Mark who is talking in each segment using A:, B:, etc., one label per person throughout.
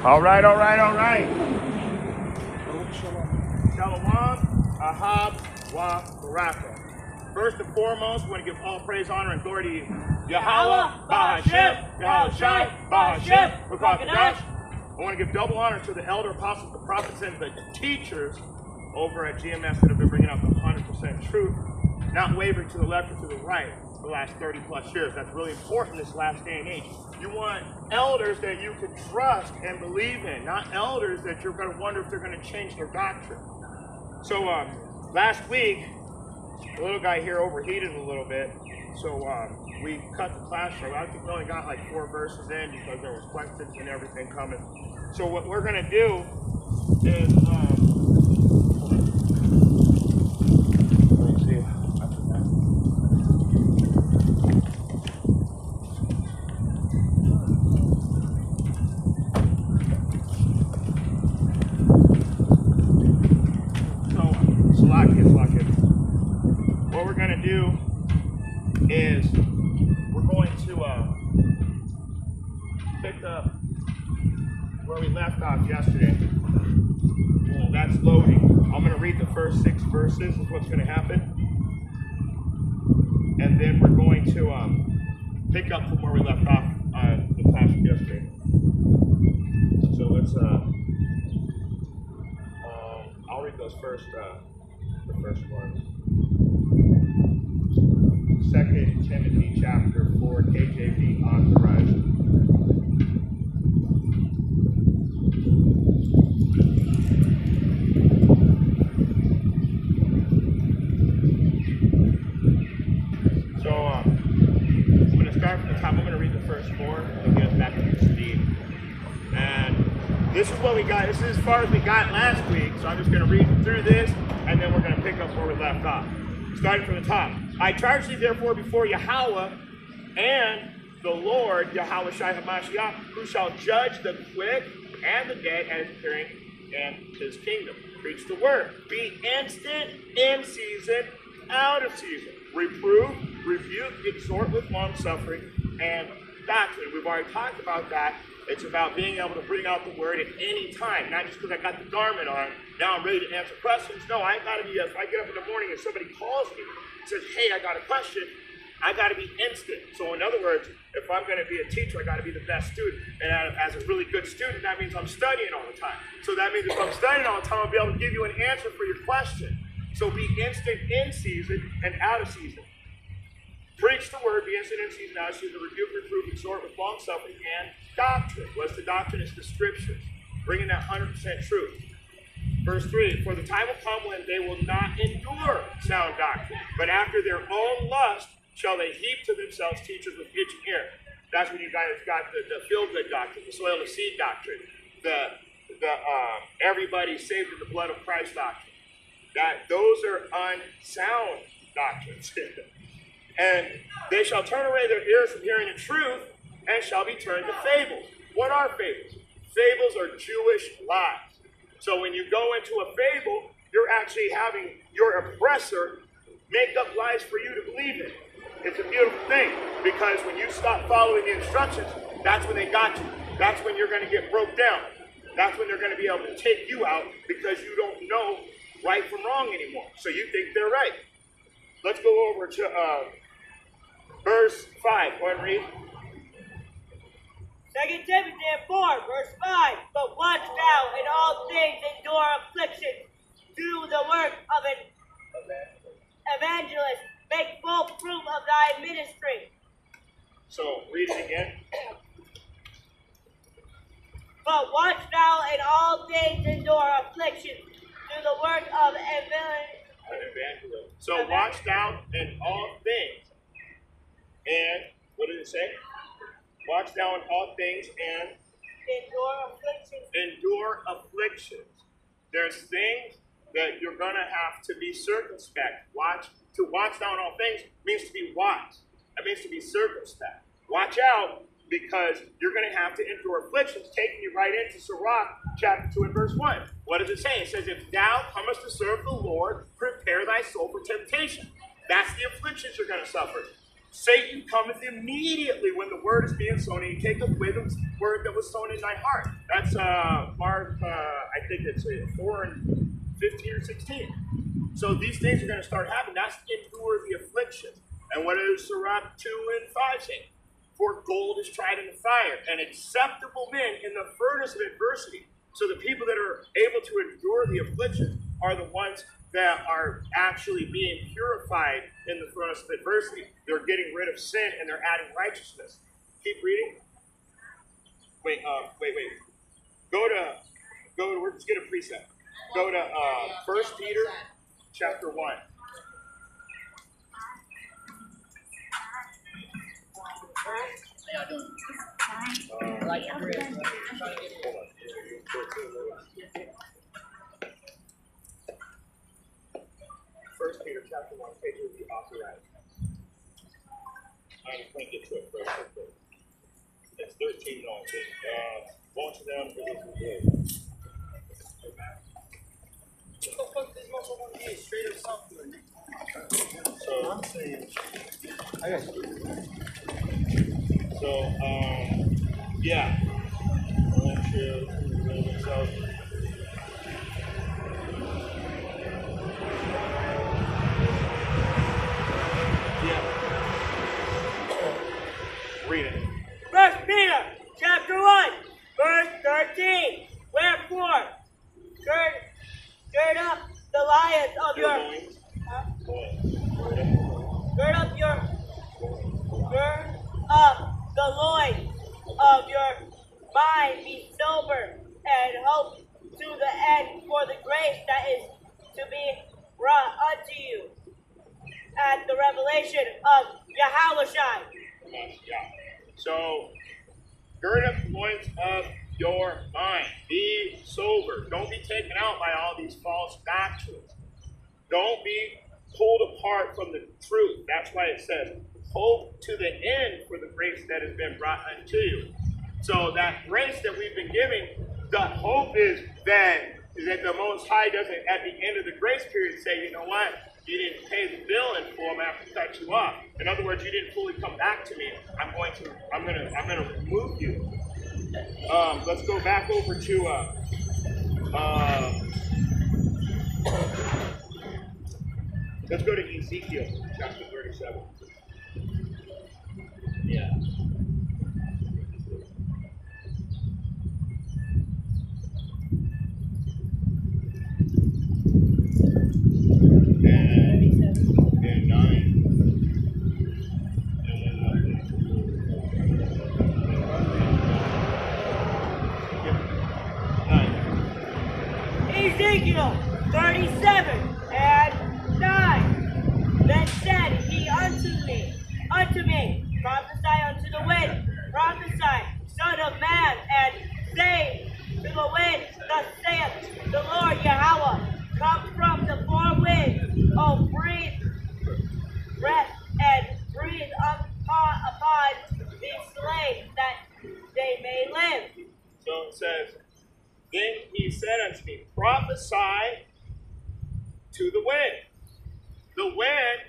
A: All right, all right, all right. Shalom, Ahab, Wa, Baraka. First and foremost, we want to give all praise, honor, and glory to you. Yahweh, Bahashem, Yahweh Shai, Bahashem, Rukakadash. I want to give double honor to the elder apostles, the prophets, and the teachers over at GMS that have been bringing out the 100% truth, not wavering to the left or to the right for the last 30 plus years. That's really important in this last day and age. You want elders that you can trust and believe in, not elders that you're going to wonder if they're going to change their doctrine. So last week, the little guy here overheated a little bit, so we cut the class short. I think we only got like 4 verses in because there was questions and everything coming. So what we're going to do is, let me see. What we're going to do is we're going to pick up where we left off yesterday. Well, that's loading. I'm going to read the first 6 verses is what's going to happen. And then we're going to pick up from where we left off the class yesterday. So let's, I'll read those first, the first ones. 2 Timothy chapter 4, KJV authorized. So I'm going to start from the top. I'm going to read the first 4 and get us back up to speed. And this is what we got. This is as far as we got last week. So I'm just going to read through this, and then we're going to pick up where we left off. Starting from the top. I charge thee therefore before Yahweh and the Lord, Yahweh Shai HaMashiach, who shall judge the quick and the dead at his appearing and his kingdom. Preach the word. Be instant, in season, out of season. Reprove, rebuke, exhort with long suffering and doctrine. We've already talked about that. It's about being able to bring out the word at any time, not just because I got the garment on, now I'm ready to answer questions. No, I got to be, if I get up in the morning and somebody calls me and says, hey, I got a question, I got to be instant. So in other words, if I'm going to be a teacher, I got to be the best student. And as a really good student, that means I'm studying all the time. So that means if I'm studying all the time, I'll be able to give you an answer for your question. So be instant in season and out of season. Preach the word, be instant in season, out of season, rebuke, reprove, exhort with long suffering and doctrine. What's the doctrine? It's the scriptures. Bringing that 100% truth. Verse 3, for the time will come when they will not endure sound doctrine, but after their own lust shall they heap to themselves teachers with itching ear. That's when you guys got the feel-good doctrine, the soil of seed doctrine, the everybody saved in the blood of Christ doctrine. Those are unsound doctrines. And they shall turn away their ears from hearing the truth and shall be turned to fables. What are fables? Fables are Jewish lies. So when you go into a fable, you're actually having your oppressor make up lies for you to believe in. It's a beautiful thing because when you stop following the instructions, that's when they got you. That's when you're going to get broke down. That's when they're going to be able to take you out because you don't know right from wrong anymore. So you think they're right. Let's go over to verse 5. Go ahead and read.
B: 2 Timothy 4, verse 5. But watch thou in all things endure affliction. Do the work of an evangelist. Make full proof of thy ministry.
A: So read it again.
B: But watch thou in all things endure affliction. Do the work of an evangelist.
A: So watch thou in all things. And what did it say? Watch thou in all things and
B: endure afflictions.
A: Endure afflictions. There's things that you're going to have to be circumspect. To watch down all things means to be wise. That means to be circumspect. Watch out because you're going to have to endure afflictions, taking you right into Sirach chapter 2 and verse 1. What does it say? It says, if thou comest to serve the Lord, prepare thy soul for temptation. That's the afflictions you're going to suffer. Satan cometh immediately when the word is being sown, and he taketh away the word that was sown in thy heart. That's Mark, I think it's 4 and 15 or 16. So these things are going to start happening. That's endure the affliction. And what does Sirach 2 and 5 say? For gold is tried in the fire, and acceptable men in the furnace of adversity. So the people that are able to endure the affliction are the ones that are actually being purified in the furnace of adversity. They're getting rid of sin and they're adding righteousness. Keep reading. Wait. Go to, let's get a precept. Go to 1 Peter chapter 1. First Peter chapter 1, page will be authorized. I'm going to get to it first. It's 13 long. Watch them for this day. Straight up something. So I'm saying, I got you. So, yeah. I want you to read it.
B: 1 Peter chapter 1, verse 13. Wherefore, gird up the lions of your gird up the loins of your mind, be sober, and hope to the end for the grace that is to be brought unto you at the revelation of Yahushua.
A: Yeah. So, gird up the loins of your mind. Be sober. Don't be taken out by all these false doctrines. Don't be pulled apart from the truth. That's why it says, hope to the end for the grace that has been brought unto you. So that grace that we've been giving, the hope is that the Most High doesn't, at the end of the grace period, say, you know what? You didn't pay the bill in full. I'm gonna have to cut you off. In other words, you didn't fully come back to me. I'm gonna remove you. Let's go back over to let's go to Ezekiel chapter 37. Yeah. And 9.
B: Ezekiel 37 and 9. Then said he unto me, prophesy unto the wind, prophesy, son of man, and say to the wind, thus saith the Lord Yahweh, come from the four winds, O breathe breath, and breathe upon these slaves, that they may live.
A: So it says, then he said unto me, prophesy to the wind. The wind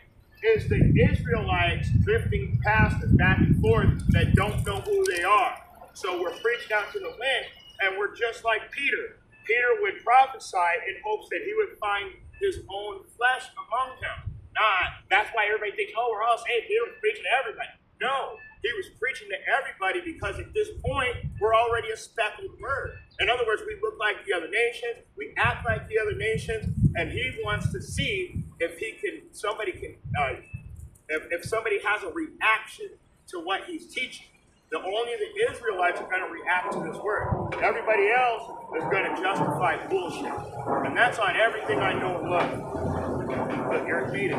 A: is the Israelites drifting past and back and forth that don't know who they are. So we're preaching out to the wind, and we're just like Peter. Peter would prophesy in hopes that he would find his own flesh among them. That's why everybody thinks, oh, we're all saved. Peter was preaching to everybody. No, he was preaching to everybody because at this point, we're already a speckled bird. In other words, we look like the other nations, we act like the other nations, and he wants to see if somebody has a reaction to what he's teaching. Only the Israelites are going to react to this word. Everybody else is going to justify bullshit. And that's on everything I know and love. But Eric made it.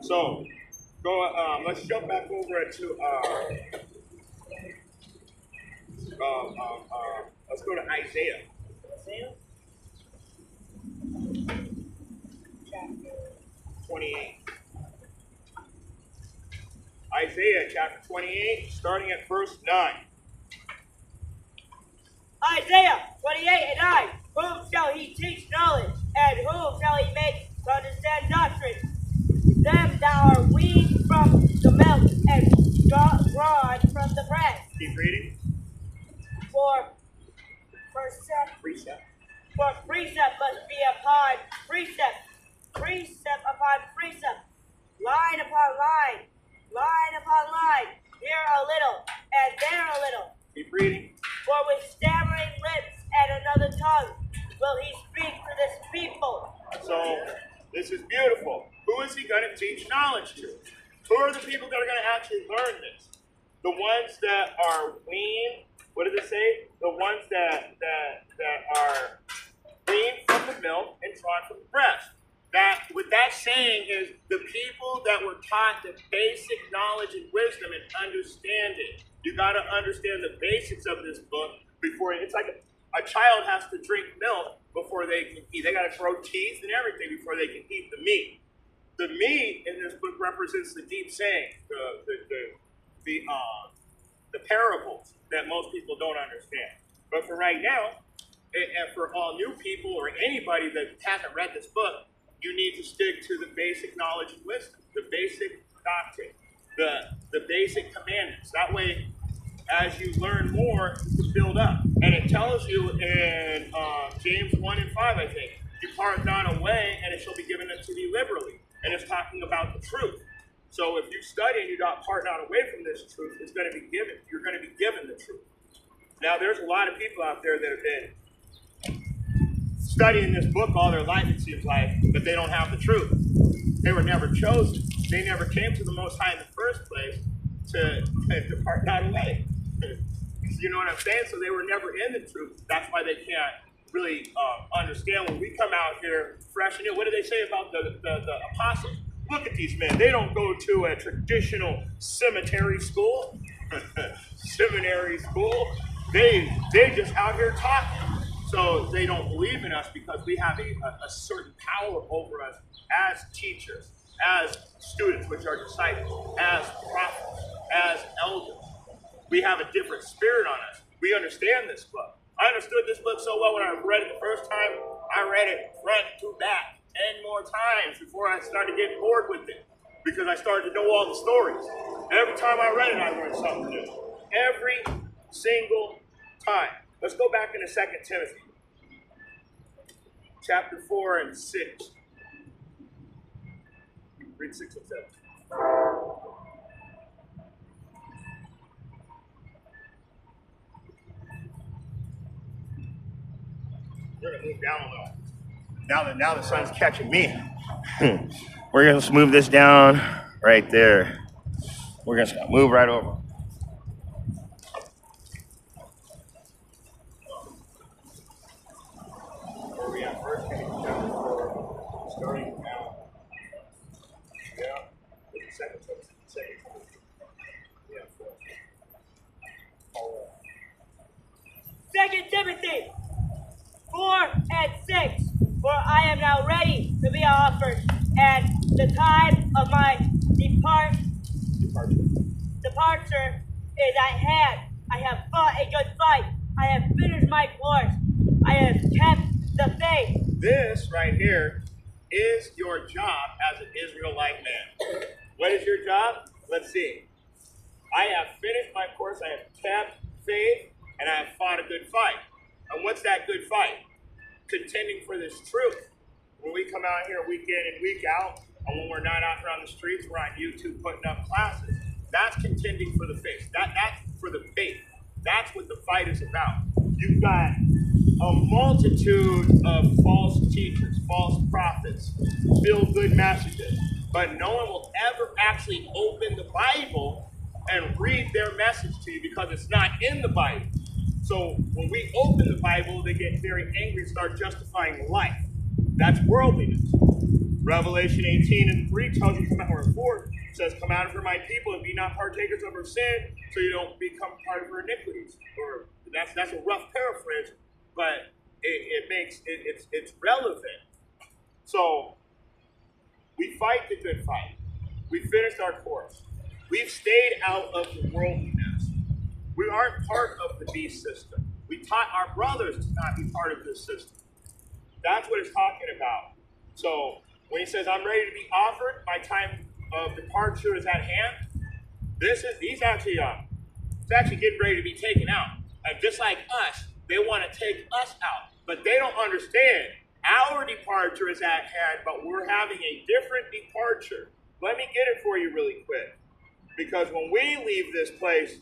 A: So, let's jump back over to let's go to Isaiah. Chapter 28. Isaiah chapter 28, starting at verse 9.
B: Isaiah 28 and 9. Whom shall he teach knowledge, and whom shall he make to understand doctrine? them that are weaned from the milk and drawn from the breast.
A: Keep reading.
B: For
A: Precept.
B: precept must be upon precept, precept upon precept, line upon line, line upon line, here a little, and there a little.
A: Keep reading.
B: For with stammering lips and another tongue will he speak to this people.
A: So, this is beautiful. Who is he going to teach knowledge to? Who are the people that are going to actually learn this? The ones that are weaned. What does it say? The ones that are weaned from the milk and drawn from the breast. What that's saying is the people that were taught the basic knowledge and wisdom and understanding. You got to understand the basics of this book before. It's like a child has to drink milk before they can eat. They got to throw teeth and everything before they can eat the meat. The meat in this book represents the deep saying, the parables that most people don't understand. But for right now, and for all new people or anybody that hasn't read this book, you need to stick to the basic knowledge and wisdom, the basic doctrine, the basic commandments. That way, as you learn more, you build up. And it tells you in James 1 and 5, I think, depart not away, and it shall be given unto thee liberally. And it's talking about the truth. So if you study and you don't part not away from this truth, it's going to be given. You're going to be given the truth. Now, there's a lot of people out there that have been studying this book all their life, it seems like, but they don't have the truth. They were never chosen. They never came to the Most High in the first place to depart not away. You know what I'm saying? So they were never in the truth. That's why they can't really understand when we come out here fresh and new. What do they say about the apostles? Look at these men. They don't go to a traditional seminary school. Seminary school. They just out here talking. So they don't believe in us because we have a certain power over us as teachers, as students, which are disciples, as prophets, as elders. We have a different spirit on us. We understand this book. I understood this book so well when I read it the first time. I read it front to back 10 more times before I started getting bored with it because I started to know all the stories. Every time I read it, I learned something new. Every single time. Let's go back into 2 Timothy, chapter 4 and 6. Read 6 and 7. We're going to move down a little. Now the sun's catching me. We're going to move this down right there. We're going to move right over. Where are we at first? Starting now. Yeah. Second. Yeah.
B: 2 Timothy 4 and 6. For I am now ready to be offered, and the time of my departure is at hand. I have fought a good fight. I have finished my course. I have kept the faith.
A: This right here is your job as an Israelite man. What is your job? Let's see. I have finished my course. I have kept faith, and I have fought a good fight. And what's that good fight? Contending for this truth. When we come out here week in and week out, and when we're not out here on the streets, we're on YouTube putting up classes. That's contending for the faith. That's for the faith. That's what the fight is about. You've got a multitude of false teachers, false prophets, feel-good messages, but no one will ever actually open the Bible and read their message to you because it's not in the Bible. So when we open the Bible, they get very angry and start justifying life. That's worldliness. Revelation 18 and 3 tells you, or 4 says, come out of her, my people, and be not partakers of her sin, so you don't become part of her iniquities. Or that's a rough paraphrase, but it's relevant. So we fight the good fight. We finished our course. We've stayed out of the worldliness. We aren't part of the beast system. We taught our brothers to not be part of this system. That's what it's talking about. So when he says, I'm ready to be offered, my time of departure is at hand, he's actually, it's actually getting ready to be taken out. And just like us, they want to take us out. But they don't understand. Our departure is at hand, but we're having a different departure. Let me get it for you really quick. Because when we leave this place,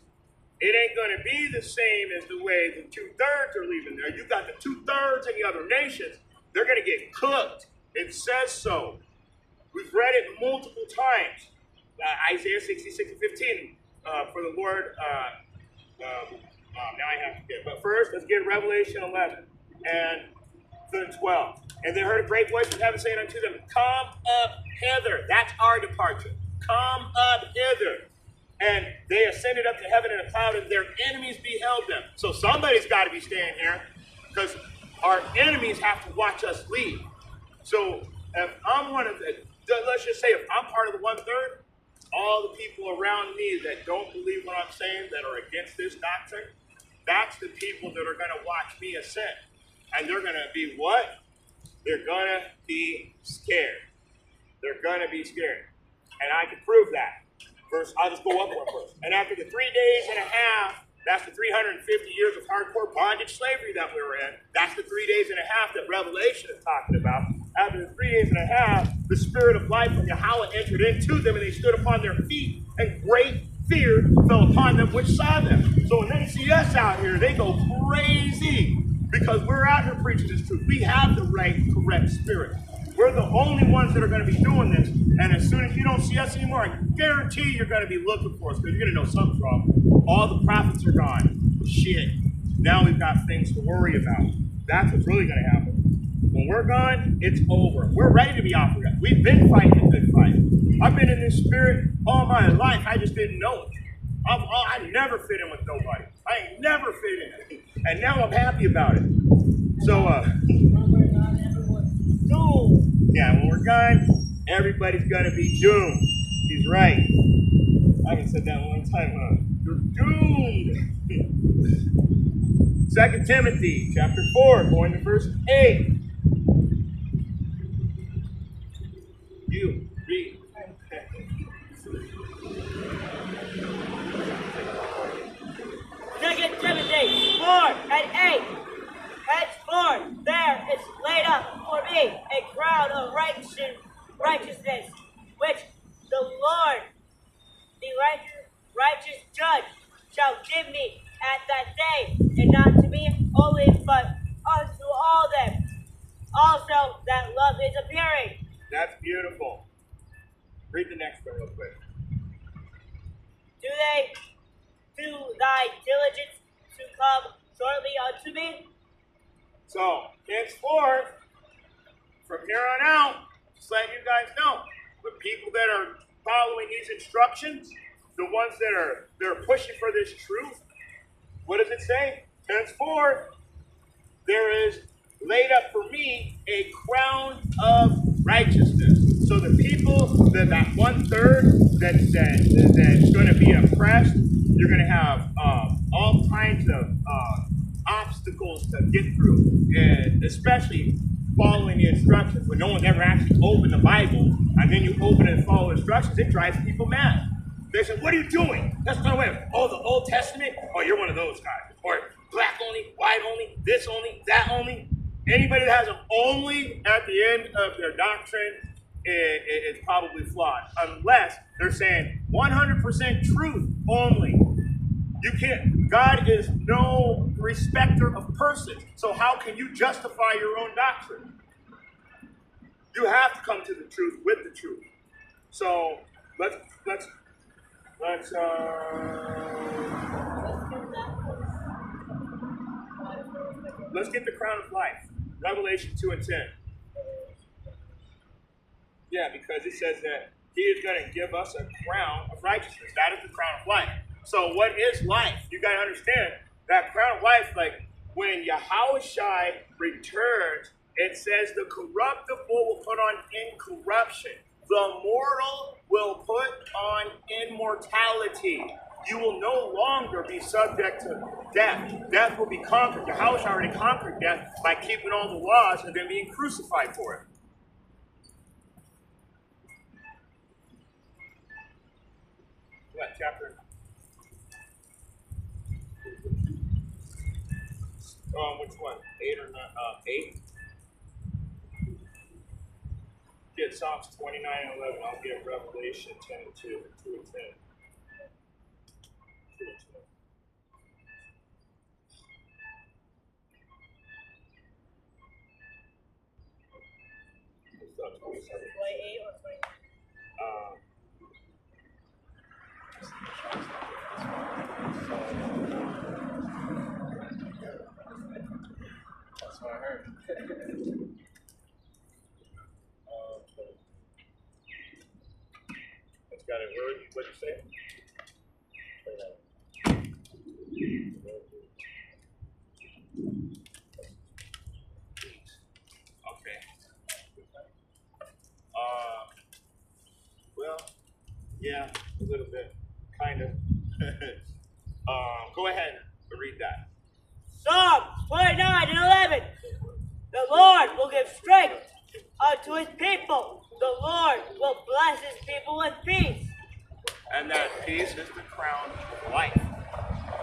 A: it ain't going to be the same as the way the 2/3 are leaving there. You got the 2/3 and the other nations. They're going to get cooked. It says so. We've read it multiple times. Isaiah 66:15. For the Lord, now I have to get. But first, let's get Revelation 11 and the 12. And they heard a great voice from heaven saying unto them, come up hither. That's our departure. Come up hither. And they ascended up to heaven in a cloud, and their enemies beheld them. So somebody's got to be staying here, because our enemies have to watch us leave. So if I'm one of the, let's just say if I'm part of the 1/3, all the people around me that don't believe what I'm saying, that are against this doctrine, that's the people that are going to watch me ascend. And they're going to be what? They're going to be scared. They're going to be scared. And I can prove that. First, I'll just go up one verse. And after the 3 days and a half, that's the 350 years of hardcore bondage slavery that we were in. That's the 3 days and a half that Revelation is talking about. After the 3 days and a half, the spirit of life from Yahweh entered into them, and they stood upon their feet, and great fear fell upon them which saw them. So when they see us out here, they go crazy, because we're out here preaching this truth. We have the right, correct spirit. We're the only ones that are going to be doing this. And as soon as you don't see us anymore, I guarantee you're going to be looking for us, because you're going to know something's wrong. All the prophets are gone. Shit. Now we've got things to worry about. That's what's really going to happen. When we're gone, it's over. We're ready to be offered up. We've been fighting a good fight. I've been in this spirit all my life. I just didn't know it. I never fit in with nobody. I ain't never fit in. And now I'm happy about it. So, yeah, when we're gone, everybody's going to be doomed. He's right. I haven't said that in a long time, huh? You're doomed. 2 Timothy chapter 4, going to verse 8. You read.
B: 2 Timothy 4 and 8. Henceforth there is laid up for me a crown of righteousness, which the Lord, the righteous judge, shall give me at that day, and not to me only, but unto all them also that love his appearing.
A: That's beautiful. Read the next one real quick.
B: Do thy diligence to come shortly unto me?
A: So, henceforth, from here on out, just letting you guys know, the people that are following these instructions, the ones that are pushing for this truth, what does it say? Henceforth, there is laid up for me a crown of righteousness. So the people, that 1/3 that's going to be oppressed, you're going to have all kinds of obstacles to get through, and especially following the instructions when no one's ever actually opened the Bible, and then you open it and follow instructions. It drives people mad. They say, what are you doing? That's not way. Oh, the Old Testament? Oh, you're one of those guys. Or black only, white only, this only, that only. Anybody that has an only at the end of their doctrine is probably flawed, unless they're saying 100% truth only. You can't. God is no respecter of persons. So how can you justify your own doctrine? You have to come to the truth with the truth. So let's get the crown of life. Revelation 2 and 10. Yeah, because it says that he is going to give us a crown of righteousness. That is the crown of life. So what is life? You got to understand that crown of life, like when Yahushua returns, it says the corruptible will put on incorruption. The mortal will put on immortality. You will no longer be subject to death. Death will be conquered. Yahushua already conquered death by keeping all the laws and then being crucified for it. That chapter. Which one? 8 or not? 8. Get Psalms 29 and 11. I'll get Revelation 10 and 2. 2 and 10. 2 and 10. What's up, 27?
B: 28 or 29?
A: That's what I heard. It's got a word. What'd you say? Okay. Well, yeah, a little bit, kind of. Go ahead and read that.
B: Psalms 29 and 11. The Lord will give strength unto his people. The Lord will bless his people with peace.
A: And that peace is the crown of life.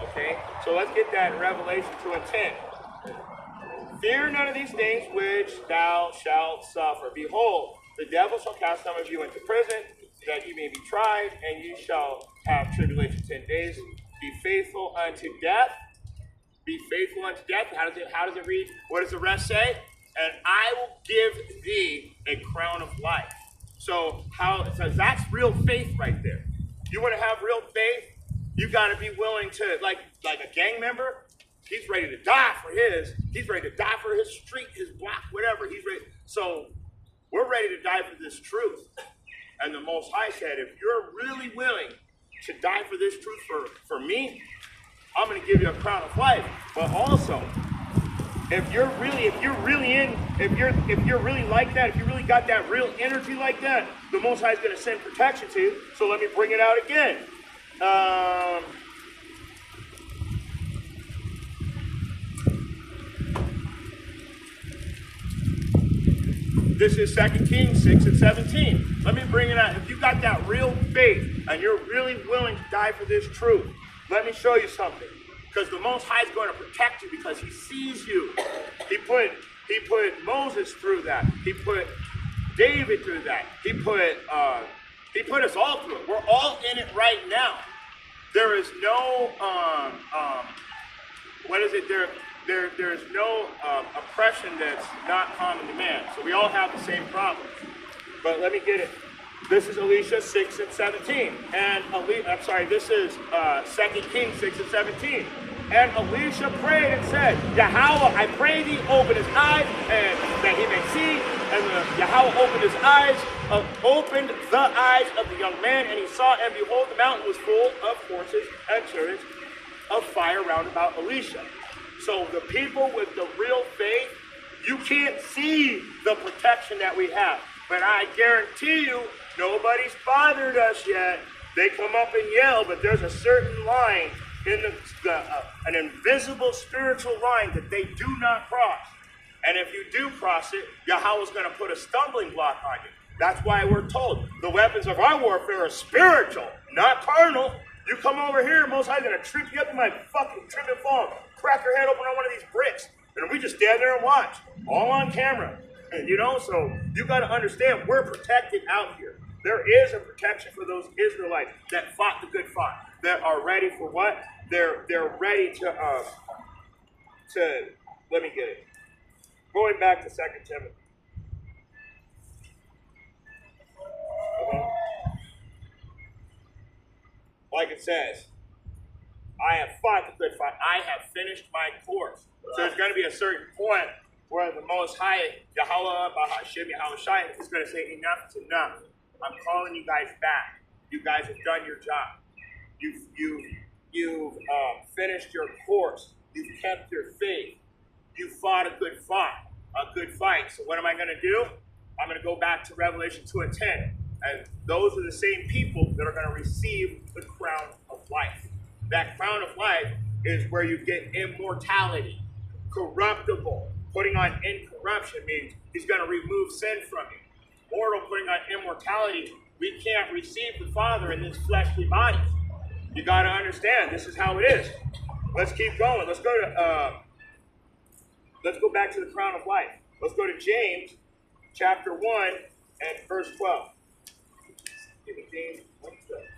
A: Okay? So let's get that in Revelation 2 and 10. Fear none of these things which thou shalt suffer. Behold, the devil shall cast some of you into prison, that ye may be tried, and ye shall have tribulation 10 days. Be faithful unto death. Be faithful unto death. How does it read? What does the rest say? And I will give thee a crown of life. So that's real faith right there. You want to have real faith, you got to be willing to, like a gang member, he's ready to die for his. He's ready to die for his street, his block, whatever. He's ready. So we're ready to die for this truth. And the Most High said, if you're really willing to die for this truth for me, I'm going to give you a crown of life. But also, if you're really like that, if you really got that real energy like that, the Most High is going to send protection to you. So let me bring it out again. This is 2 Kings 6 and 17. Let me bring it out. If you got that real faith and you're really willing to die for this truth, let me show you something. Because the Most High is going to protect you because he sees you. He put Moses through that. He put David through that. He put us all through it. We're all in it right now. There is no there's no oppression that's not common to man. So we all have the same problems. But let me get it. This is Elisha 6 and 17. And this is 2 Kings 6 and 17. And Elisha prayed and said, Yahweh, I pray thee, open his eyes, and that he may see. And Yahweh opened the eyes of the young man, and he saw, and behold, the mountain was full of horses and chariots of fire round about Elisha. So the people with the real faith, you can't see the protection that we have. But I guarantee you, nobody's bothered us yet. They come up and yell, but there's a certain line in an invisible spiritual line that they do not cross. And if you do cross it, Yahweh's going to put a stumbling block on you. That's why we're told the weapons of our warfare are spiritual, not carnal. You come over here, Most High's going to trip you up in my fucking trip and fall, crack your head open on one of these bricks, and we just stand there and watch, all on camera. And, so you got to understand, we're protected out here. There is a protection for those Israelites that fought the good fight, that are ready for what? They're ready to let me get it. Going back to 2 Timothy. Like it says, I have fought the good fight. I have finished my course. So there's going to be a certain point where the Most High, Yahweh, Bahashim, Yahweh Shai, is going to say, enough is enough. I'm calling you guys back. You guys have done your job. You've finished your course. You've kept your faith. You fought a good fight. So what am I going to do? I'm going to go back to Revelation 2 and 10. And those are the same people that are going to receive the crown of life. That crown of life is where you get immortality, corruptible. Putting on incorruption means he's going to remove sin from you. Mortal, putting on immortality, we can't receive the Father in this fleshly body. You got to understand, this is how it is. Let's keep going. Let's go back to the crown of life. Let's go to James chapter 1 and verse 12. Give me James 1:12.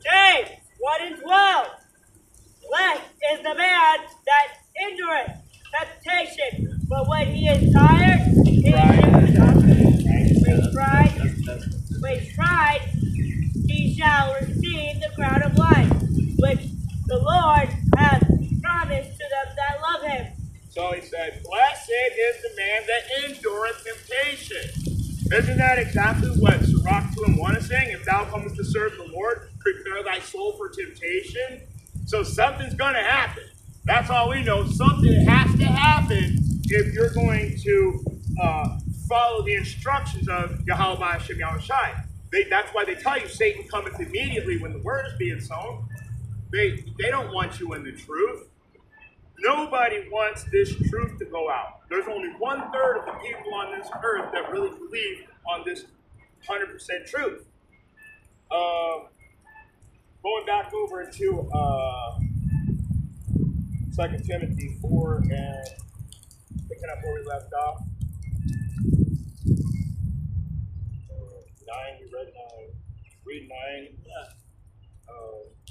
B: James 1 and 12. Blessed is the man that endureth temptation, but when he is tired, when tried, he shall receive the crown of life, which the Lord hath promised to them that love him.
A: So he said, blessed is the man that endureth temptation. Isn't that exactly what Sirach 2:1 is saying? If thou comest to serve the Lord, prepare thy soul for temptation. So something's going to happen. That's all we know. Something has to happen if you're going to follow the instructions of Yahweh Hashem Yahushai. That's why they tell you Satan cometh immediately when the word is being sown. They don't want you in the truth. Nobody wants this truth to go out. There's only 1/3 of the people on this earth that really believe on this 100% truth. Going back over to 2 Timothy 4 and picking up where we left off. 9, you read 9. Read 9.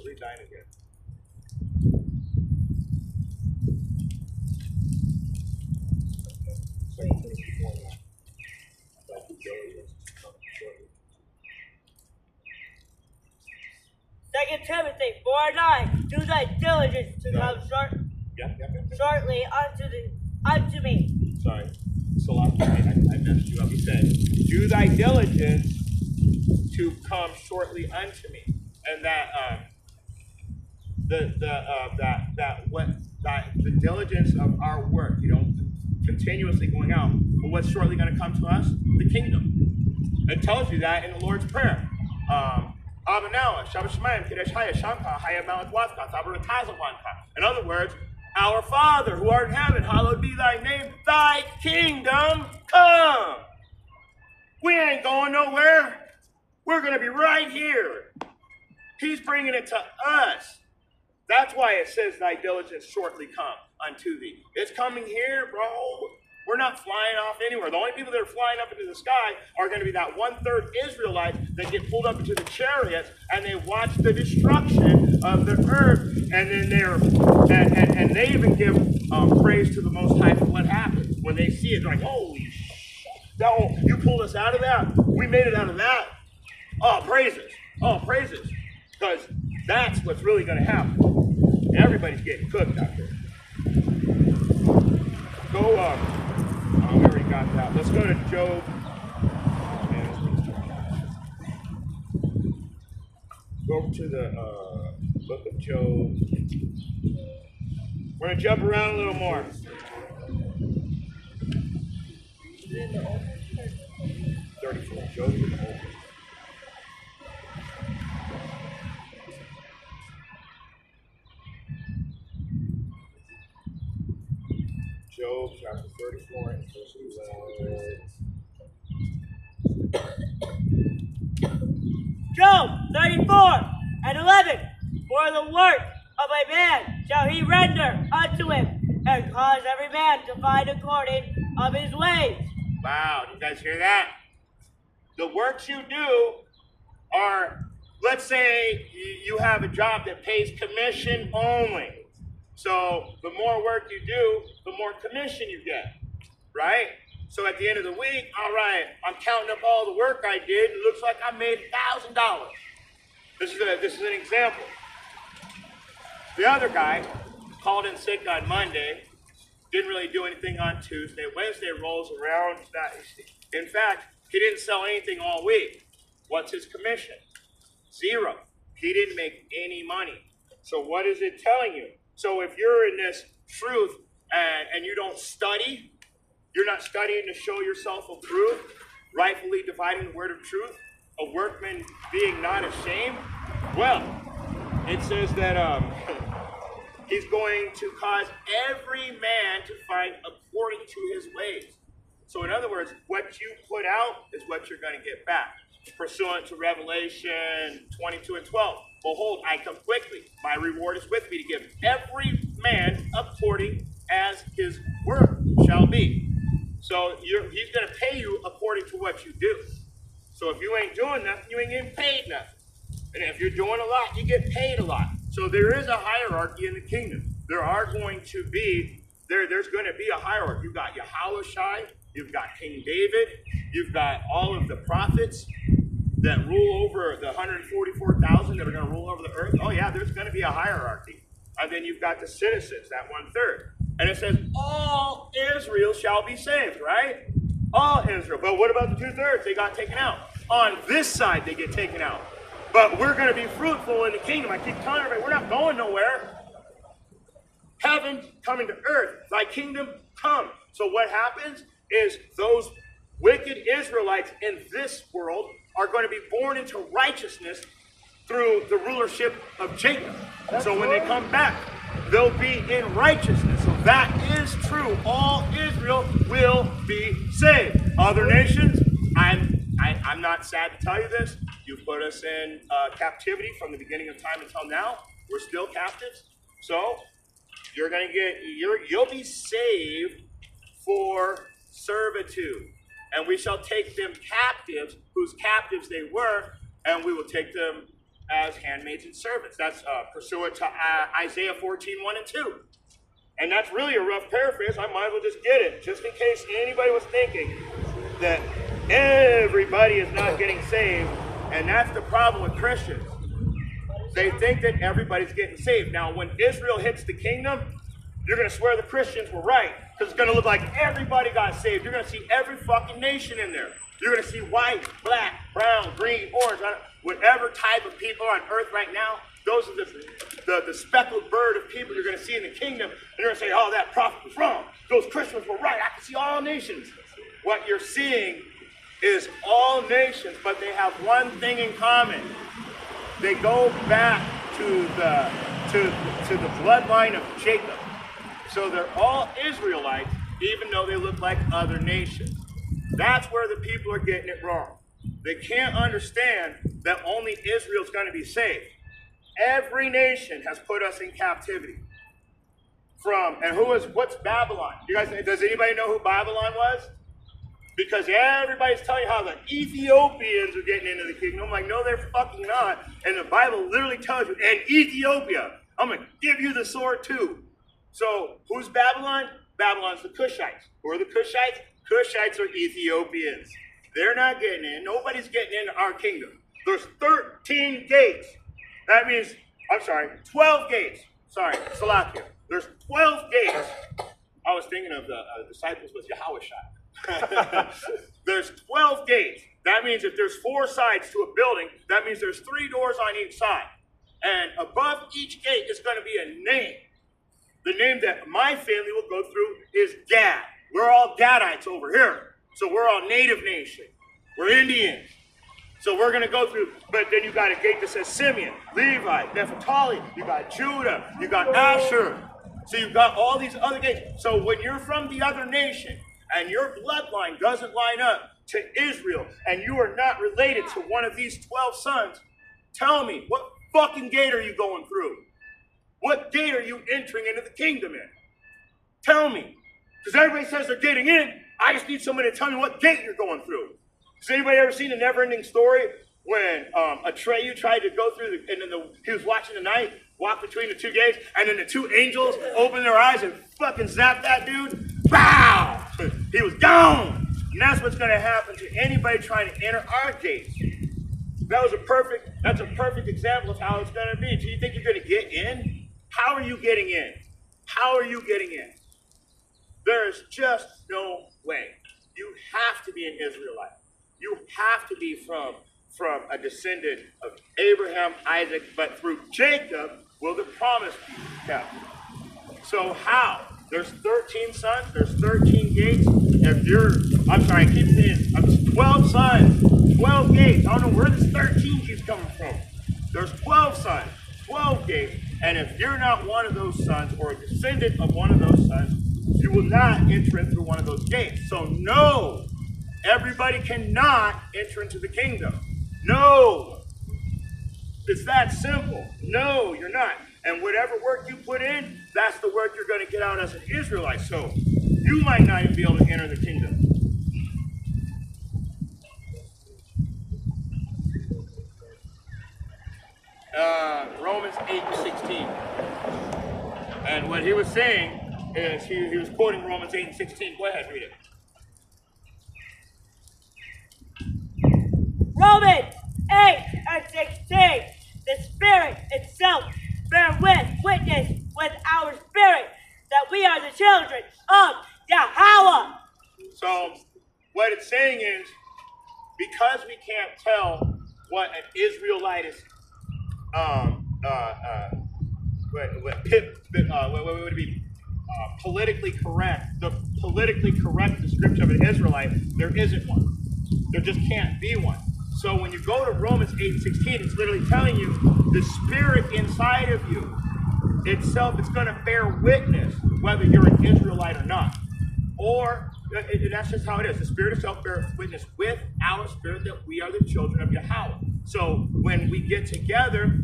A: Read 9 again.
B: Second Timothy 4:9. Do thy diligence to come shortly unto me.
A: Sorry. I messed you up. He said, do thy diligence to come shortly unto me. And that the diligence of our work, continuously going out. But what's shortly going to come to us? The kingdom. It tells you that in the Lord's Prayer. In other words, our Father who art in heaven, hallowed be thy name, thy kingdom come. We ain't going nowhere. We're going to be right here. He's bringing it to us. That's why it says thy diligence shortly come unto thee. It's coming here, bro. We're not flying off anywhere. The only people that are flying up into the sky are going to be that 1/3 Israelites that get pulled up into the chariots and they watch the destruction of the earth, and then and they even give praise to the Most High for what happened. When they see it, they're like, holy shit, you pulled us out of that. We made it out of that. Oh, praises. Oh, praises. Because that's what's really going to happen. Everybody's getting cooked out there. Go, we already got that. Let's go to Job. Oh, man. Go to the book of Job. We're going to jump around a little more. 34. Job in the Old. Job chapter 34 and verse 11.
B: Job 34 and 11. For the work of a man shall he render unto him, and cause every man to find according of his ways.
A: Wow, did you guys hear that? The works you do are, let's say you have a job that pays commission only. So the more work you do, the more commission you get, right? So at the end of the week, all right, I'm counting up all the work I did. It looks like I made $1,000. This is an example. The other guy called in sick on Monday, didn't really do anything on Tuesday. Wednesday rolls around. In fact, he didn't sell anything all week. What's his commission? 0. He didn't make any money. So what is it telling you? So if you're in this truth and you don't study, you're not studying to show yourself approved, rightfully dividing the word of truth, a workman being not ashamed? Well, it says that he's going to cause every man to find according to his ways. So in other words, what you put out is what you're going to get back. Pursuant to Revelation 22 and 12. Behold, I come quickly. My reward is with me to give every man according as his work shall be. So he's going to pay you according to what you do. So if you ain't doing nothing, you ain't getting paid nothing. And if you're doing a lot, you get paid a lot. So there is a hierarchy in the kingdom. There's going to be a hierarchy. You've got Yahushua, you've got King David, you've got all of the prophets that rule over the 144,000 that are going to rule over the earth. Oh yeah, there's going to be a hierarchy. And then you've got the citizens, that 1/3. And it says, all Israel shall be saved, right? All Israel. But what about the 2/3? They got taken out. On this side, they get taken out. But we're going to be fruitful in the kingdom. I keep telling everybody, we're not going nowhere. Heaven coming to earth. Thy kingdom come. So what happens is those wicked Israelites in this world are going to be born into righteousness through the rulership of Jacob. So when they come back, they'll be in righteousness. So that is true. All Israel will be saved. Other nations, I'm not sad to tell you this. You put us in captivity from the beginning of time until now. We're still captives. So you'll be saved for servitude. And we shall take them captives, whose captives they were, and we will take them as handmaids and servants. That's pursuant to Isaiah 14:1 and 2. And that's really a rough paraphrase. I might as well just get it, just in case anybody was thinking that everybody is not getting saved. And that's the problem with Christians. They think that everybody's getting saved. Now, when Israel hits the kingdom, you're going to swear the Christians were right, because it's going to look like everybody got saved. You're going to see every fucking nation in there. You're going to see white, black, brown, green, orange, whatever type of people on earth right now. Those are the speckled bird of people you're going to see in the kingdom. And you're going to say, oh, that prophet was wrong. Those Christians were right. I can see all nations. What you're seeing is all nations, but they have one thing in common. They go back to the bloodline of Jacob. So they're all Israelites, even though they look like other nations. That's where the people are getting it wrong. They can't understand that only Israel's going to be saved. Every nation has put us in captivity. What's Babylon? You guys, does anybody know who Babylon was? Because everybody's telling you how the Ethiopians are getting into the kingdom. I'm like, no, they're fucking not. And the Bible literally tells you, and Ethiopia, I'm going to give you the sword too. So, who's Babylon? Babylon's the Cushites. Who are the Cushites? Cushites are Ethiopians. They're not getting in. Nobody's getting into our kingdom. There's 13 gates. That means, 12 gates. Sorry, Salakia. There's 12 gates. I was thinking of the disciples with Yahushua. There's 12 gates. That means if there's 4 sides to a building, that means there's 3 doors on each side. And above each gate is going to be a name. The name that my family will go through is Gad. We're all Gadites over here. So we're all native nation. We're Indians. So we're going to go through, but then you got a gate that says Simeon, Levi, Naphtali, you got Judah, you got Asher. So you've got all these other gates. So when you're from the other nation and your bloodline doesn't line up to Israel and you are not related to one of these 12 sons, tell me, what fucking gate are you going through? What gate are you entering into the kingdom in? Tell me. Because everybody says they're getting in. I just need somebody to tell me what gate you're going through. Has anybody ever seen a never-ending story when Atreyu tried to go through, and then he was watching the night, walk between the 2 gates, and then the 2 angels opened their eyes and fucking zapped that dude? Bow! He was gone! And that's what's going to happen to anybody trying to enter our gates. That's a perfect example of how it's going to be. Do you think you're going to get in? How are you getting in? How are you getting in? There's just no way. You have to be an Israelite. You have to be from a descendant of Abraham, Isaac, but through Jacob will the promise be kept. So how? There's 13 sons, there's 13 gates. I keep saying, 12 sons, 12 gates. I don't know where this 13 keeps coming from. There's 12 sons, 12 gates. And if you're not one of those sons or a descendant of one of those sons, you will not enter in through one of those gates. So no, everybody cannot enter into the kingdom. No. It's that simple. No, you're not. And whatever work you put in, that's the work you're going to get out as an Israelite. So you might not even be able to enter the kingdom. Romans 8:16. And what he was saying is he was quoting Romans 8:16. Go ahead, read it.
B: Romans 8:16. The Spirit itself bear witness with our spirit that we are the children of Yahweh.
A: So what it's saying is, because we can't tell what an Israelite is, what would it be? Politically correct. The politically correct description of an Israelite, there isn't one. There just can't be one. So when you go to Romans 8:16, it's literally telling you the spirit inside of you itself is going to bear witness whether you're an Israelite or not. Or that's just how it is. The spirit itself bears witness with our spirit that we are the children of Yahweh. So when we get together,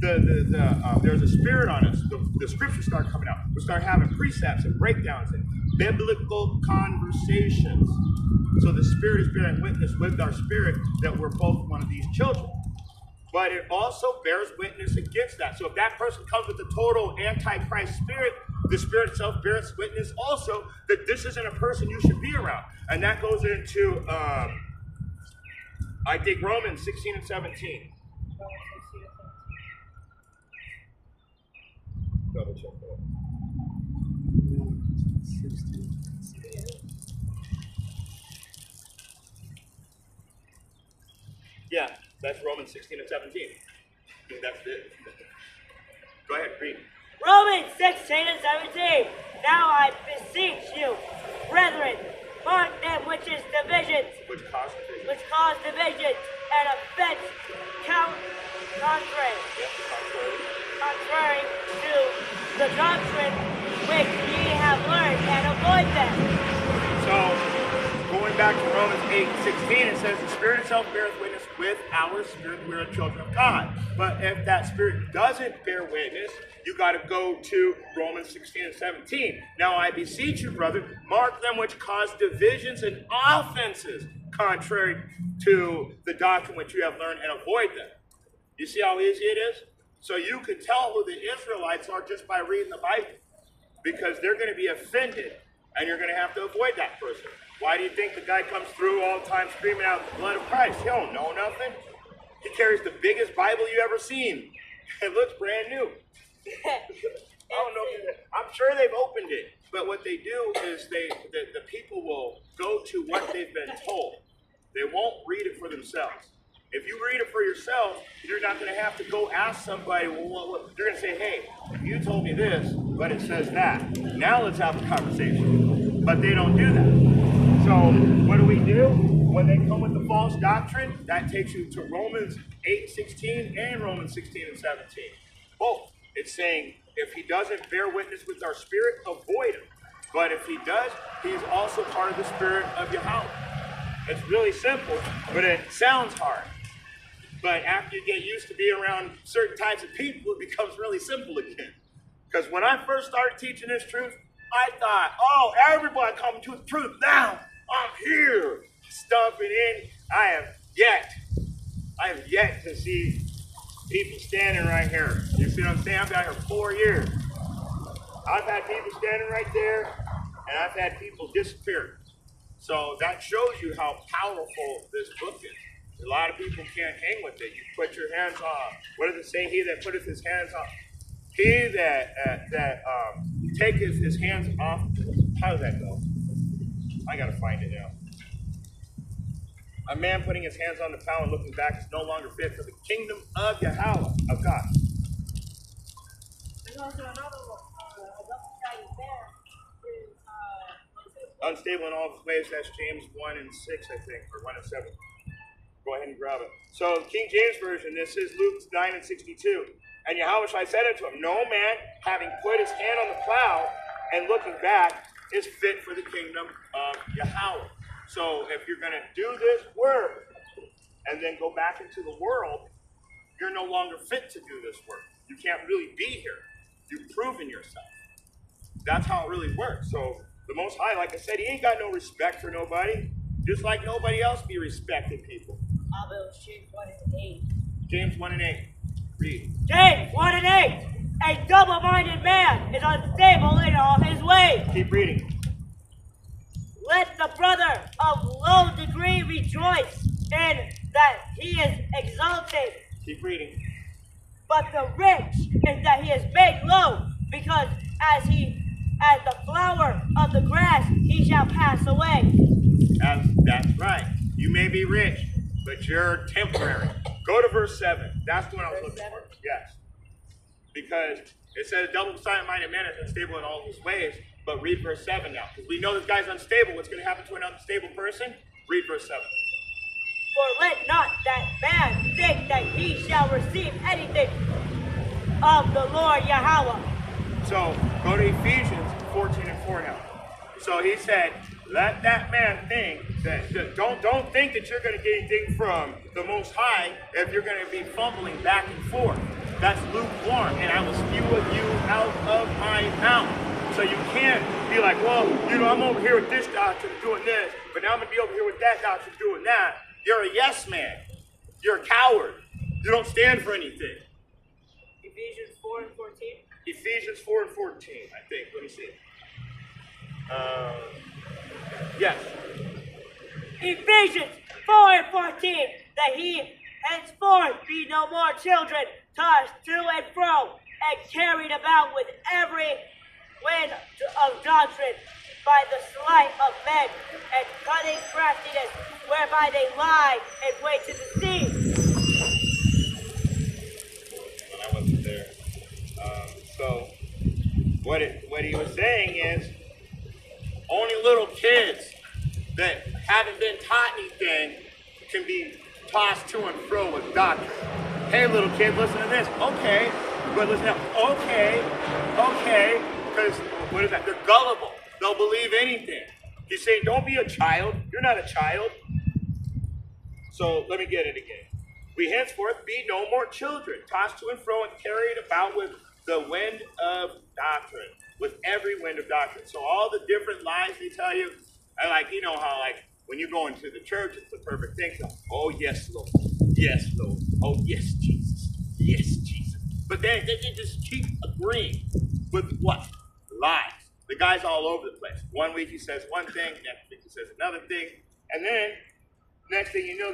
A: there's a spirit on us. The scriptures start coming out. We start having precepts and breakdowns and biblical conversations. So the spirit is bearing witness with our spirit that we're both one of these children. But it also bears witness against that. So if that person comes with a total antichrist spirit, the spirit itself bears witness also that this isn't a person you should be around. And that goes into, I think, Romans 16 and 17. Double check that. Yeah, that's Romans 16 and 17. That's it. Go ahead, read.
B: Romans 16 and 17. Now I beseech you, brethren, mark them which is divisions,
A: Which cause division.
B: which cause divisions and offense contrary to the doctrine which ye have learned, and avoid them.
A: So, going back to Romans 8:16, it says, the Spirit itself beareth witness with our spirit, we are children of God. But if that Spirit doesn't bear witness, you got to go to Romans 16 and 17. Now I beseech you, brother, mark them which cause divisions and offenses contrary to the doctrine which you have learned, and avoid them. You see how easy it is? So you can tell who the Israelites are just by reading the Bible, because they're going to be offended, and you're going to have to avoid that person. Why do you think the guy comes through all the time screaming out the blood of Christ? He don't know nothing. He carries the biggest Bible you ever seen. It looks brand new. I don't know. I'm sure they've opened it, but what they do is the people will go to what they've been told. They won't read it for themselves. If you read it for yourself, you're not going to have to go ask somebody, well, you're going to say, hey, you told me this, but it says that. Now let's have a conversation. But they don't do that. So what do? When they come with the false doctrine, that takes you to Romans 8:16 and Romans 16 and 17. Both. It's saying, if he doesn't bear witness with our spirit, avoid him. But if he does, he's also part of the spirit of Yahweh. It's really simple, but it sounds hard. But after you get used to being around certain types of people, it becomes really simple again. Because when I first started teaching this truth, I thought, oh, everybody come to the truth now. I'm here, stomping in. I have yet to see people standing right here. You see what I'm saying? I've been here 4 years. I've had people standing right there, and I've had people disappear. So that shows you how powerful this book is. A lot of people can't hang with it. You put your hands on. What does it say? He that putteth his hands on. He that taketh his hands off. How does that go? I gotta find it now. A man putting his hands on the plow and looking back is no longer fit for the kingdom of Yahweh, of God.
B: There's also another one,
A: unstable in all of his ways. That's James 1 and 6, I think, or 1 and 7. Go ahead and grab it. So King James Version, this is Luke 9 and 62. And Yahweh said unto him, no man, having put his hand on the plow and looking back, is fit for the kingdom of Yahweh. So if you're going to do this work and then go back into the world, you're no longer fit to do this work. You can't really be here. You've proven yourself. That's how it really works. So the Most High, like I said, he ain't got no respect for nobody. Just like nobody else be respecting people.
B: James 1 and 8.
A: James 1 and 8. Read.
B: James 1 and 8. A double-minded man is unstable in all his ways.
A: Keep reading.
B: Let the brother of low degree rejoice in that he is exalted.
A: Keep reading.
B: But the rich is that he is made low, because as the flower of the grass, he shall pass away.
A: That's right. You may be rich, but you're temporary. Go to verse 7. That's the one I was looking for. Yes. Because it said a double-minded man is unstable in all his ways. But read verse 7 now. Because we know this guy's unstable. What's going to happen to an unstable person? Read verse 7.
B: For let not that man think that he shall receive anything of the Lord Yahweh.
A: So go to Ephesians 14 and 4 now. So he said, let that man think that don't think that you're going to get anything from the Most High if you're going to be fumbling back and forth. That's lukewarm, and I will spew you out of my mouth. So you can't be like, well, I'm over here with this doctrine doing this, but now I'm going to be over here with that doctrine doing that. You're a yes man. You're a coward. You don't stand for anything.
B: Ephesians 4 and 14.
A: Ephesians 4 and 14, I think. Let me see. Yes.
B: Ephesians 4 and 14. That he henceforth be no more children, tossed to and fro, and carried about with every wind of doctrine, by the sleight of men, and cunning craftiness, whereby they lie and wait to deceive.
A: Well, I wasn't there. So, what he was saying is, only little kids that haven't been taught anything can be tossed to and fro with doctrine. Hey, little kid, listen to this. Okay, but listen up. Okay, because what is that? They're gullible. They'll believe anything. He's saying, don't be a child. You're not a child. So let me get it again. We henceforth be no more children, tossed to and fro and carried about with the wind of doctrine, with every wind of doctrine. So all the different lies they tell you, and how when you go into the church, it's the perfect thing. So, oh, yes, Lord. Yes, Lord. Oh, yes, Jesus. Yes, Jesus. But then they just keep agreeing with what? Lies. The guy's all over the place. One week he says one thing, next week he says another thing. And then, next thing you know,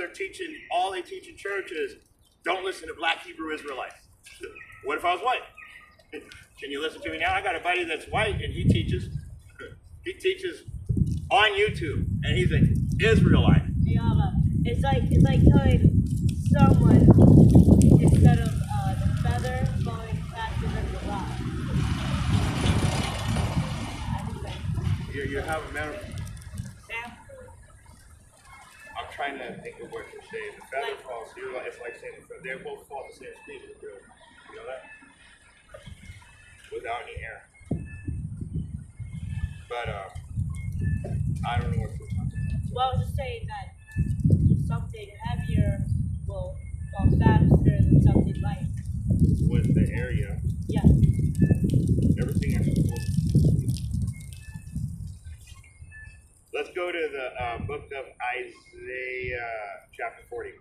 A: all they teach in church is, don't listen to black Hebrew Israelites. What if I was white? Can you listen to me now? I got a buddy that's white, and he teaches on YouTube, and he's an Israelite.
B: It's like telling someone instead of the feather falling faster than the rock.
A: You have a memory. I'm trying to think of what you're saying. The feather falls. It's like saying they both fall the same speed. You know that? Without any air. But I don't know what you're talking about.
B: Well, I was just saying that something heavier will fall faster than something light.
A: With the area.
B: Yeah.
A: Everything else is cool. Let's go to the book of Isaiah, chapter 40.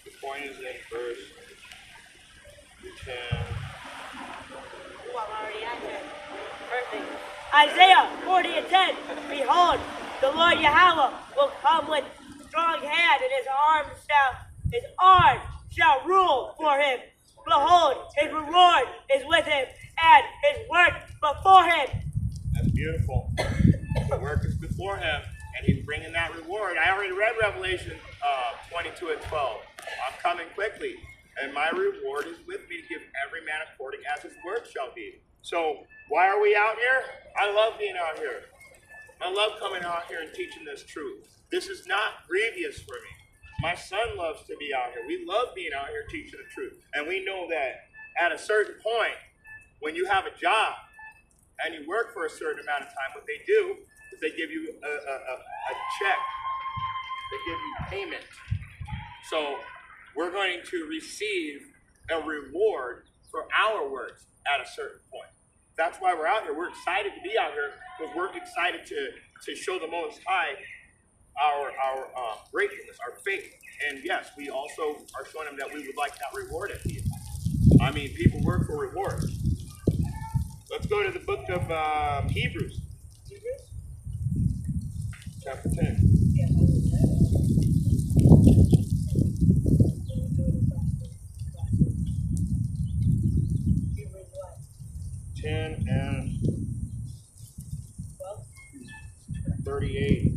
A: The point is in verse 10.
B: Oh, I'm already at it. Perfect. Isaiah 40 and 10. Behold, the Lord Yahweh will come with strong hand, and his arm shall rule for him. Behold, his reward is with him, and his work before him.
A: That's beautiful. The work is before him, and he's bringing that reward. I already read Revelation 22 and 12. I'm coming quickly, and my reward is with me to give every man according as his work shall be. So why are we out here? I love being out here. I love coming out here and teaching this truth. This is not grievous for me. My son loves to be out here. We love being out here teaching the truth. And we know that at a certain point, when you have a job and you work for a certain amount of time, what they do is they give you a check. They give you payment. So we're going to receive a reward for our works at a certain point. That's why we're out here. We're excited to be out here because we're excited to show the Most High our gratefulness, our faith. And yes, we also are showing them that we would like that reward at the end. I mean, people work for rewards. Let's go to the book of Hebrews. Chapter 10. And 38.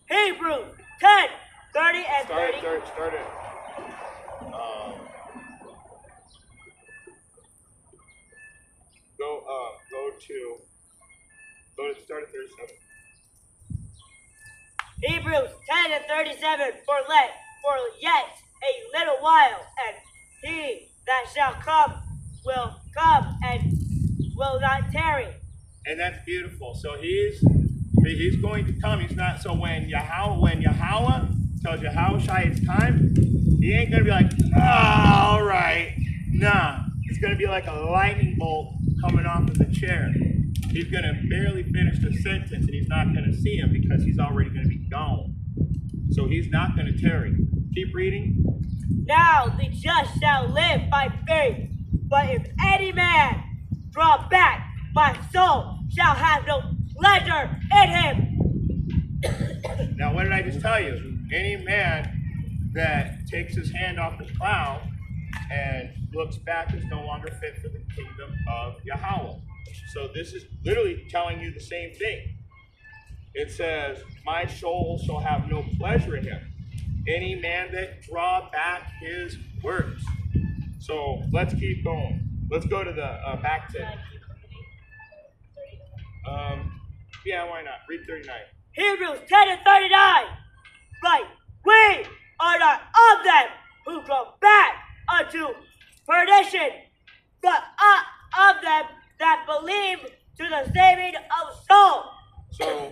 B: Hebrews 10, 30 and 30.
A: Start it. Start at 37.
B: Hebrews 10 and 37. For yet a little while, and he that shall come will come and will not tarry.
A: And that's beautiful. So he's going to come. He's not. So when Yahweh tells Yahushua it's time, he ain't gonna be like, oh, all right. Nah, it's gonna be like a lightning bolt coming off of the chair. He's gonna barely finish the sentence, and he's not gonna see him because he's already gonna be gone. So he's not gonna tarry. Keep reading.
B: Now the just shall live by faith. But if any man draw back, my soul shall have no pleasure in him.
A: Now, what did I just tell you? Any man that takes his hand off the plow and looks back is no longer fit for the kingdom of Yahweh. So this is literally telling you the same thing. It says, my soul shall have no pleasure in him. Any man that draw back his works. So let's keep going. Let's go to the back to. Yeah, why not? Read 39.
B: Hebrews 10 and 39. But we are not of them who go back unto perdition, but of them that believe to the saving of soul.
A: So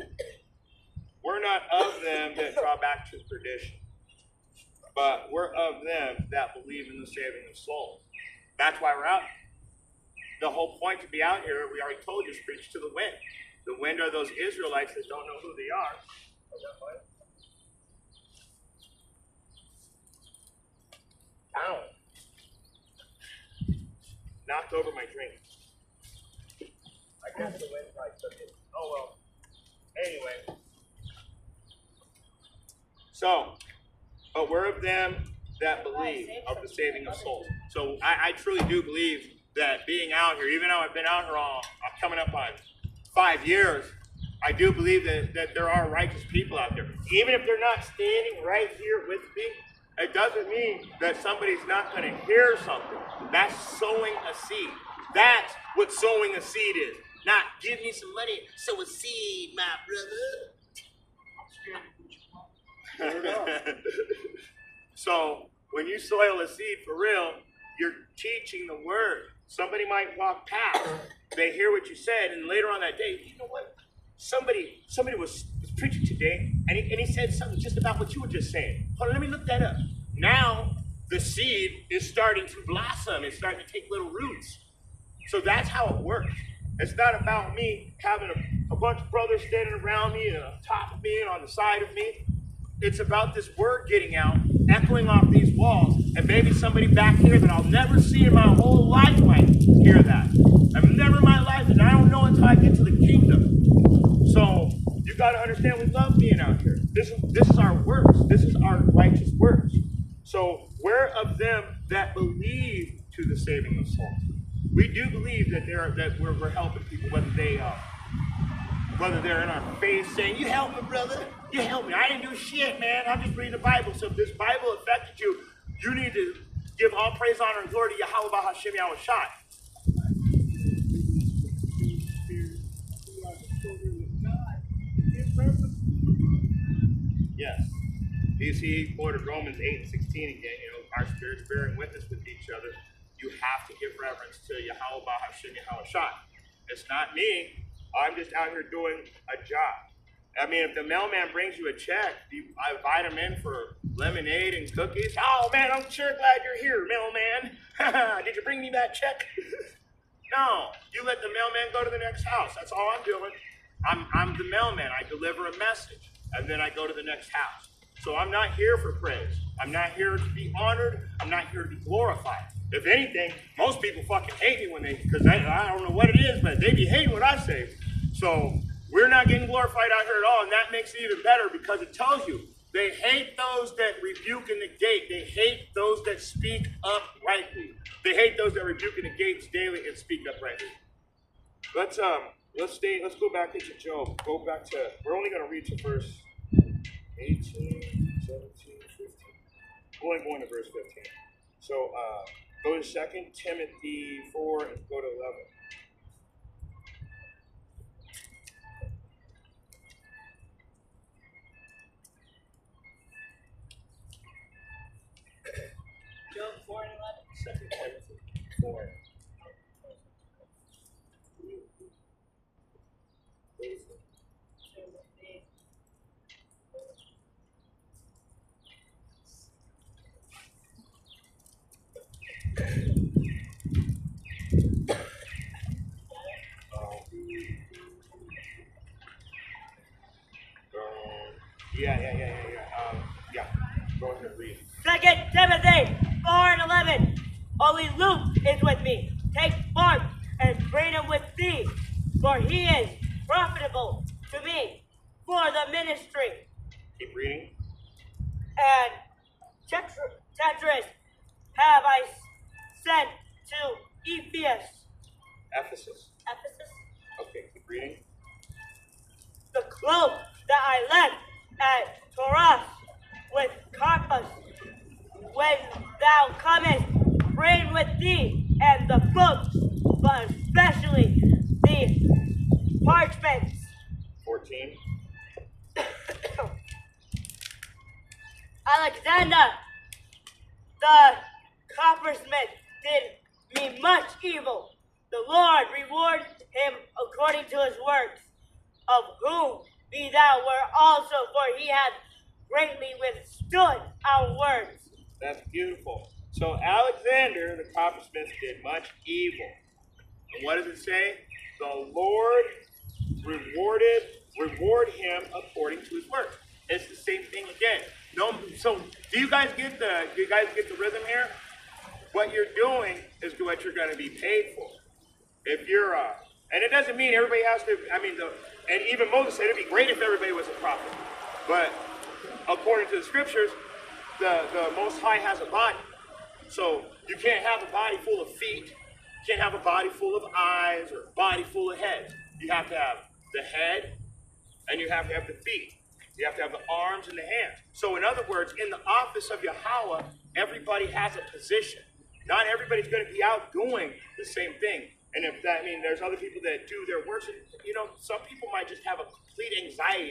A: we're not of them that draw back to perdition, but we're of them that believe in the saving of souls. That's why we're out. The whole point to be out here, we already told you, is preach to the wind. The wind are those Israelites that don't know who they are. Ow. Knocked over my drink. I guess the wind probably took it. Oh well. Anyway. So, but we're of them that believe of the saving of souls. So I truly do believe that being out here, even though I've been out here I'm coming up on 5 years, I do believe that there are righteous people out there. Even if they're not standing right here with me, it doesn't mean that somebody's not going to hear something. That's sowing a seed. That's what sowing a seed is. Not give me some money, sow a seed, my brother. So when you soil a seed for real, you're teaching the word. Somebody might walk past, they hear what you said, and later on that day, you know what? Somebody was preaching today, and he said something just about what you were just saying. Hold on, let me look that up. Now the seed is starting to blossom. It's starting to take little roots. So that's how it works. It's not about me having a bunch of brothers standing around me and on top of me and on the side of me. It's about this word getting out, echoing off these walls, and maybe somebody back here that I'll never see in my whole life might hear that. I've never in my life, and I don't know until I get to the kingdom. So you got to understand, we love being out here. This is our works. This is our righteous works. So we're of them that believe to the saving of souls. We do believe that we're helping people, whether they're in our face saying, "You help me, brother. You help me. I didn't do shit, man. I'm just reading the Bible." So if this Bible affected you, you need to give all praise, honor, and glory to Yahweh Hashem Yahweh Shai. Yes. He quoted Romans 8:16 again. Our spirits bearing witness with each other. You have to give reverence to Yahweh Hashem Yahweh Shai. It's not me. I'm just out here doing a job. I mean, if the mailman brings you a check, I invite him in for lemonade and cookies. Oh man, I'm sure glad you're here, mailman. Did you bring me that check? No, you let the mailman go to the next house. That's all I'm doing. I'm the mailman. I deliver a message, and then I go to the next house. So I'm not here for praise. I'm not here to be honored. I'm not here to be glorified. If anything, most people fucking hate me because I don't know what it is, but they be hating what I say. So we're not getting glorified out here at all, and that makes it even better because it tells you they hate those that rebuke and negate. They hate those that speak uprightly. They hate those that rebuke and negate daily and speak uprightly. Let's go back into Job. We're only going to read to verse 18, 17, 15. We're only going to verse 15. So go to 2 Timothy 4 and go to 11.
B: Job 4 and 11.
A: 2 Timothy 4. Yeah. Go ahead and read.
B: 2 Timothy 4 and 11. Only Luke is with me. Take Mark and bring him with thee, for he is profitable to me for the ministry.
A: Keep reading.
B: And Tetris have I sent to
A: Ephesus.
B: Ephesus.
A: Okay, keep reading.
B: The cloak that I left at Taurus with Carpus, when thou comest, bring with thee and the books, but especially the parchments.
A: 14.
B: Alexander, the coppersmith, did me much evil. The Lord reward him according to his works, of whom be thou were also, for he hath greatly withstood our words.
A: That's beautiful. So Alexander, the coppersmith, did much evil. And what does it say? The Lord reward him according to his work. It's the same thing again. No, so do you guys get the rhythm here? What you're doing is what you're going to be paid for. If you're and it doesn't mean everybody has to. And even Moses said it'd be great if everybody was a prophet. But according to the scriptures, the Most High has a body. So you can't have a body full of feet. You can't have a body full of eyes or a body full of heads. You have to have the head and you have to have the feet. You have to have the arms and the hands. So in other words, in the office of Yahweh, everybody has a position. Not everybody's going to be out doing the same thing. And if that means there's other people that do their works, some people might just have a complete anxiety